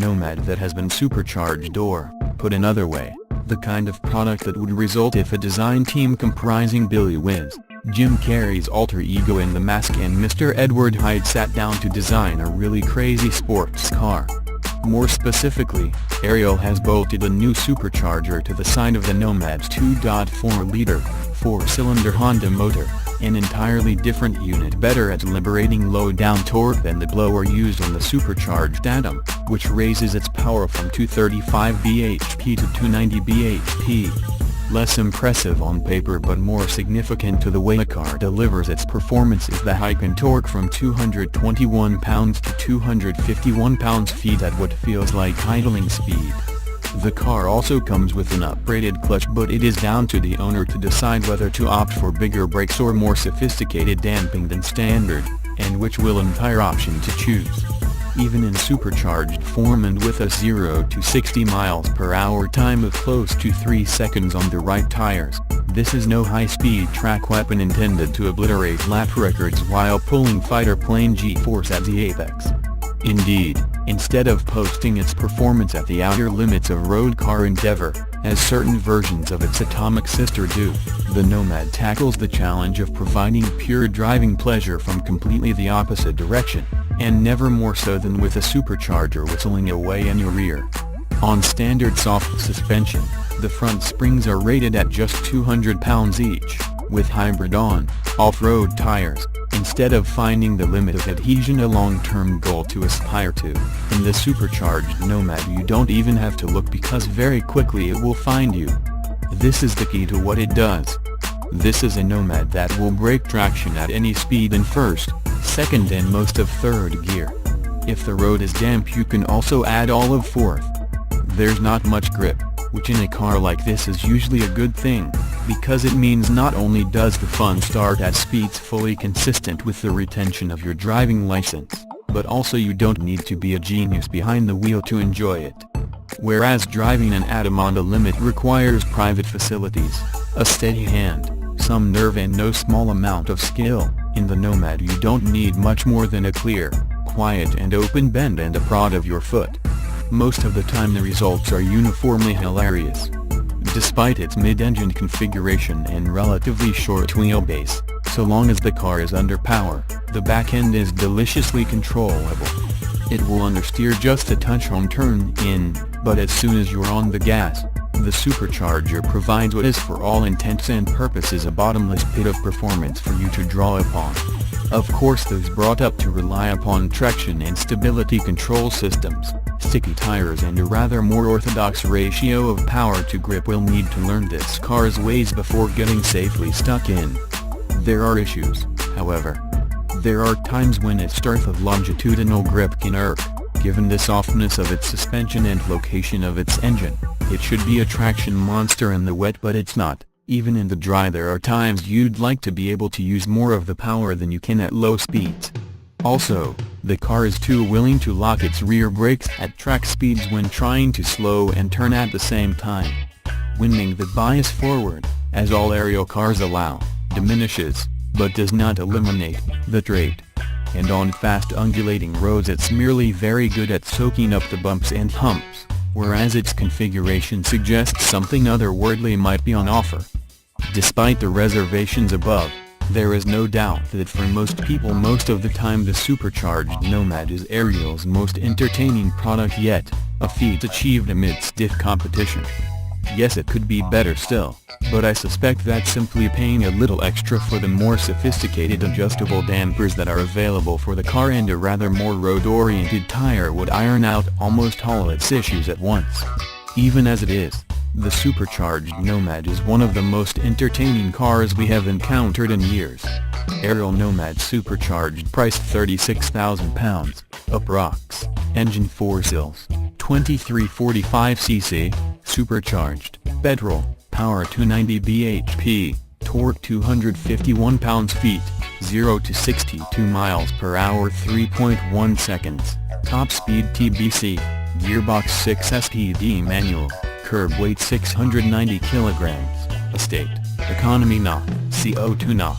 Nomad that has been supercharged, or, put another way, the kind of product that would result if a design team comprising Billy Whizz, Jim Carrey's alter ego in The Mask, and Mr. Edward Hyde sat down to design a really crazy sports car. More specifically, Ariel has bolted a new supercharger to the side of the Nomad's 2.4-liter, four-cylinder Honda motor, an entirely different unit better at liberating low-down torque than the blower used on the supercharged Atom, which raises its power from 235 bhp to 290 bhp. Less impressive on paper but more significant to the way a car delivers its performance is the hike in torque from 221 pounds to 251 pounds-feet at what feels like idling speed. The car also comes with an upgraded clutch, but it is down to the owner to decide whether to opt for bigger brakes or more sophisticated damping than standard, and which will entire option to choose. Even in supercharged form and with a 0 to 60 miles per hour time of close to 3 seconds on the right tires, this is no high-speed track weapon intended to obliterate lap records while pulling fighter plane G-force at the apex. Indeed, instead of posting its performance at the outer limits of road car endeavor, as certain versions of its atomic sister do, the Nomad tackles the challenge of providing pure driving pleasure from completely the opposite direction, and never more so than with a supercharger whistling away in your rear. On standard soft suspension, the front springs are rated at just 200 pounds each. With hybrid off-road tires, instead of finding the limit of adhesion a long-term goal to aspire to, in the supercharged Nomad you don't even have to look, because very quickly it will find you. This is the key to what it does. This is a Nomad that will break traction at any speed in first, second and most of third gear. If the road is damp you can also add all of fourth. There's not much grip, which in a car like this is usually a good thing, because it means not only does the fun start at speeds fully consistent with the retention of your driving license, but also you don't need to be a genius behind the wheel to enjoy it. Whereas driving an Atom on the limit requires private facilities, a steady hand, some nerve and no small amount of skill, in the Nomad you don't need much more than a clear, quiet and open bend and a prod of your foot. Most of the time the results are uniformly hilarious. Despite its mid-engine configuration and relatively short wheelbase, so long as the car is under power, the back end is deliciously controllable. It will understeer just a touch on turn-in, but as soon as you're on the gas, the supercharger provides what is for all intents and purposes a bottomless pit of performance for you to draw upon. Of course those brought up to rely upon traction and stability control systems, sticky tires and a rather more orthodox ratio of power to grip will need to learn this car's ways before getting safely stuck in. There are issues, however. There are times when its dearth of longitudinal grip can irk, given the softness of its suspension and location of its engine. It should be a traction monster in the wet, but it's not. Even in the dry there are times you'd like to be able to use more of the power than you can at low speeds. Also, the car is too willing to lock its rear brakes at track speeds when trying to slow and turn at the same time. Winding the bias forward, as all Ariel cars allow, diminishes, but does not eliminate, the trait. And on fast undulating roads it's merely very good at soaking up the bumps and humps, whereas its configuration suggests something otherworldly might be on offer. Despite the reservations above, there is no doubt that for most people most of the time the supercharged Nomad is Ariel's most entertaining product yet, a feat achieved amid stiff competition. Yes, it could be better still, but I suspect that simply paying a little extra for the more sophisticated adjustable dampers that are available for the car and a rather more road-oriented tire would iron out almost all its issues at once. Even as it is, the supercharged Nomad is one of the most entertaining cars we have encountered in years. Ariel Nomad Supercharged, priced £36,000, approx. Engine 4 cylinders, 2345cc, supercharged, petrol, power 290 bhp, torque 251 pounds-feet, 0 to 62 miles per hour 3.1 seconds, top speed TBC, gearbox 6-SPD manual, curb weight 690 kilograms, estate, economy NA, CO2 NA.